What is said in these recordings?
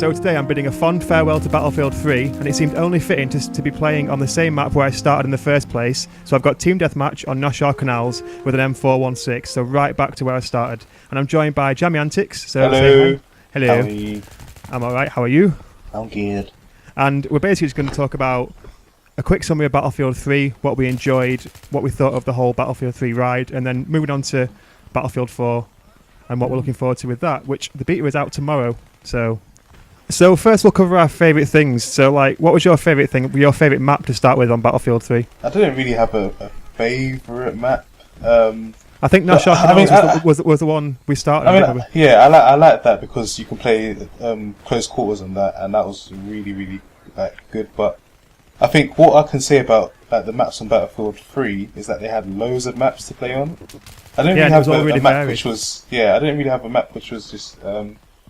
So today I'm bidding a fond farewell to Battlefield 3, and it seemed only fitting to be playing on the same map where I started in the first place. So I've got Team Deathmatch on Noshar Canals with an M416, so right back to where I started. And I'm joined by JammyAntics. So hello. Hello. How are you? I'm alright, how are you? I'm good. And we're basically just going to talk about a quick summary of Battlefield 3, what we enjoyed, what we thought of the whole Battlefield 3 ride, and then moving on to Battlefield 4 and what we're looking forward to with that, which the beta is out tomorrow. So first we'll cover our favourite things. So like, what was your favourite thing, your favourite map to start with on Battlefield 3? I didn't really have a favourite map. I think Noshar Canals was the one we started with. Yeah, I like that because you can play close quarters on that, and that was really good. But I think what I can say about the maps on Battlefield 3 is that they had loads of maps to play on. I didn't really have a map which was I didn't really have a map which was just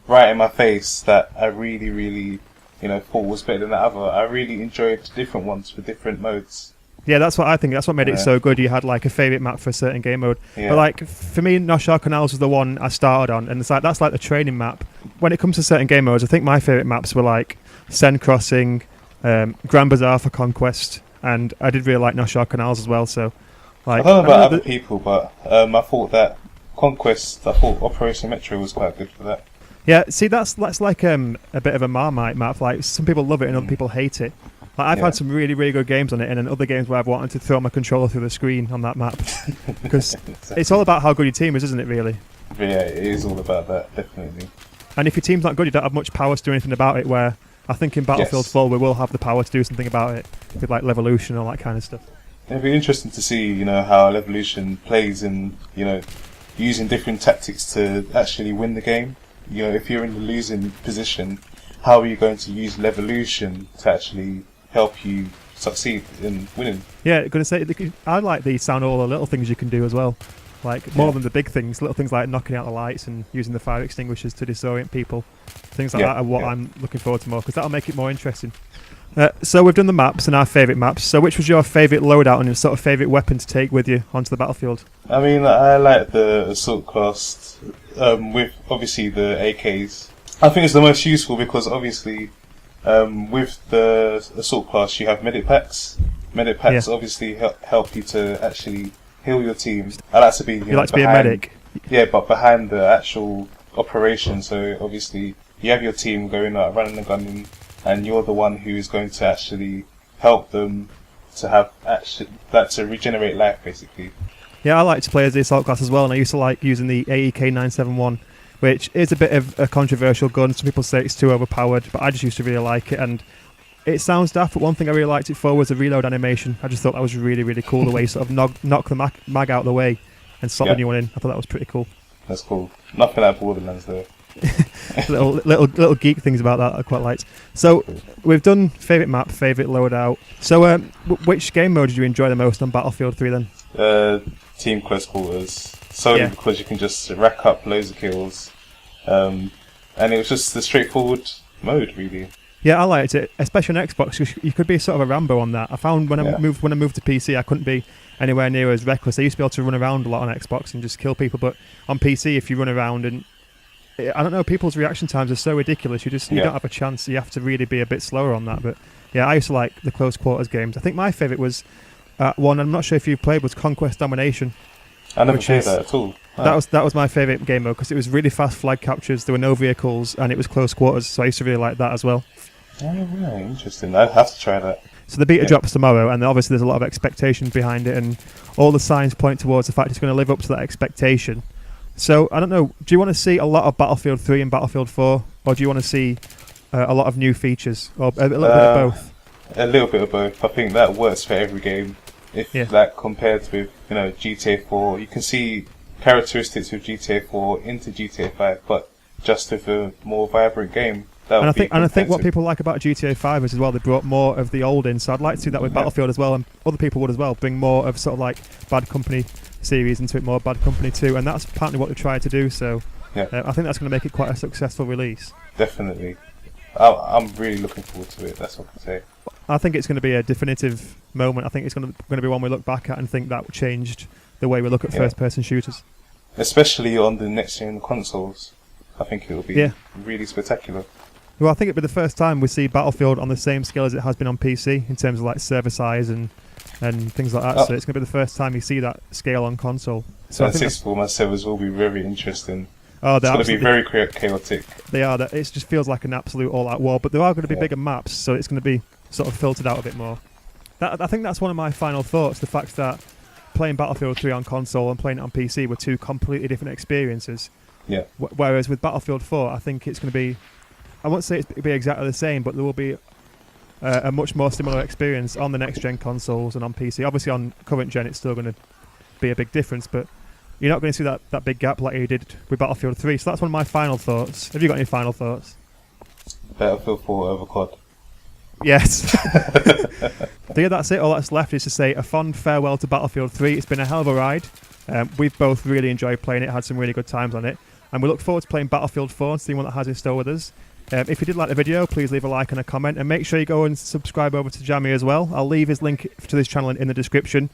right in my face that I really thought was better than the other. I really enjoyed different ones with different modes. Yeah, that's what I think. That's what made it so good. You had like a favourite map for a certain game mode. Yeah. But like for me, Noshar Canals was the one I started on, and it's like that's like the training map. When it comes to certain game modes, I think my favourite maps were like Sen Crossing, Grand Bazaar for Conquest, and I did really like Noshar Canals as well. So, like, I don't know about other people, but I thought that Conquest, I thought Operation Metro was quite good for that. Yeah, see, that's like a bit of a Marmite map. Like some people love it and other people hate it. Like, I've had some really good games on it, and then other games where I've wanted to throw my controller through the screen on that map because it's all about how good your team is, isn't it? Really. Yeah, it is all about that, definitely. And if your team's not good, you don't have much power to do anything about it. Where I think in Battlefield 4 we will have the power to do something about it with like Levolution and all that kind of stuff. It'd be interesting to see, how Levolution plays in, using different tactics to actually win the game. If you're in the losing position, how are you going to use Levolution to actually help you succeed in winning? Yeah, going to say I like the sound of all the little things you can do as well, like more than the big things. Little things like knocking out the lights and using the fire extinguishers to disorient people. Things like that are what I'm looking forward to more because that'll make it more interesting. So we've done the maps and our favourite maps. So which was your favourite loadout and your sort of favourite weapon to take with you onto the battlefield? I mean, I like the assault class with obviously the AKs. I think it's the most useful because obviously with the assault class you have medic packs. Medic packs obviously help you to actually heal your team. I like to be you like to be a medic. Yeah, but behind the actual operation. So obviously you have your team going out, running and gunning, and you're the one who is going to actually help them to have to regenerate life, basically. Yeah, I like to play as the assault class as well, and I used to like using the AEK 971, which is a bit of a controversial gun. Some people say it's too overpowered, but I just used to really like it, and it sounds daft, but one thing I really liked it for was the reload animation. I just thought that was really cool, the way you sort of knock the mag out of the way and slot the new one in. I thought that was pretty cool. That's cool. Nothing like Borderlands though. little geek things about that I quite liked. So we've done favourite map, favourite loadout. So which game mode did you enjoy the most on Battlefield 3 then? Team close quarters. Solely because you can just rack up loads of kills. And it was just the straightforward mode, really. Yeah, I liked it, especially on Xbox. You could be sort of a Rambo on that. I found when I moved to PC, I couldn't be anywhere near as reckless. I used to be able to run around a lot on Xbox and just kill people, but on PC, if you run around and I don't know, people's reaction times are so ridiculous. You don't have a chance. You have to really be a bit slower on that. But yeah, I used to like the close quarters games. I think my favourite was one I'm not sure if you've played, was Conquest Domination. I never played that at all. That was my favourite game mode because it was really fast flag captures. There were no vehicles and it was close quarters. So I used to really like that as well. Oh, right, interesting. I'd have to try that. So the beta drops tomorrow, and obviously there's a lot of expectations behind it, and all the signs point towards the fact it's going to live up to that expectation. So, I don't know, do you want to see a lot of Battlefield 3 and Battlefield 4, or do you want to see a lot of new features, or a little bit of both? A little bit of both. I think that works for every game. If that compared with, GTA 4, you can see characteristics with GTA 4 into GTA 5, but just with a more vibrant game. And I think what people like about GTA 5 is as well, they brought more of the old in, so I'd like to see that with Battlefield as well, and other people would as well, bring more of sort of like Bad Company series into it, more Bad Company 2, and that's partly what they tried to do, so I think that's going to make it quite a successful release. Definitely. I'm really looking forward to it, that's what I can say. I think it's going to be a definitive moment. I think it's going to be one we look back at and think that changed the way we look at first-person shooters. Especially on the next-gen consoles. I think it will be really spectacular. Well, I think it'll be the first time we see Battlefield on the same scale as it has been on PC in terms of like server size and things like that. So it's going to be the first time you see that scale on console. So I think 64-man servers will be very interesting. Oh, it's going to be very chaotic. They are. It just feels like an absolute all-out war. But there are going to be bigger maps, so it's going to be sort of filtered out a bit more. I think that's one of my final thoughts, the fact that playing Battlefield 3 on console and playing it on PC were two completely different experiences. Yeah. Whereas with Battlefield 4, I think it's going to be... I won't say it'll be exactly the same, but there will be a much more similar experience on the next-gen consoles and on PC. Obviously, on current gen, it's still going to be a big difference, but you're not going to see that big gap like you did with Battlefield 3. So that's one of my final thoughts. Have you got any final thoughts? Battlefield 4 over COD. Yes. So yeah, that's it. All that's left is to say a fond farewell to Battlefield 3. It's been a hell of a ride. We've both really enjoyed playing it, had some really good times on it, and we look forward to playing Battlefield 4 and seeing what that has in store with us. If you did like the video, please leave a like and a comment, and make sure you go and subscribe over to Jammy as well. I'll leave his link to this channel in the description.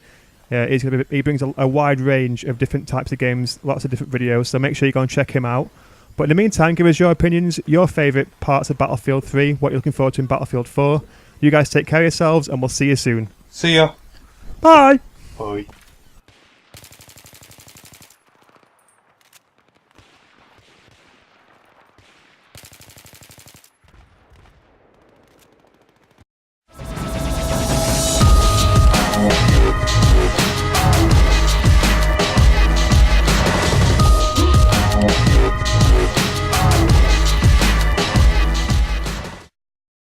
He brings a wide range of different types of games, lots of different videos, so make sure you go and check him out. But in the meantime, give us your opinions, your favourite parts of Battlefield 3, what you're looking forward to in Battlefield 4. You guys take care of yourselves, and we'll see you soon. See ya. Bye. Bye.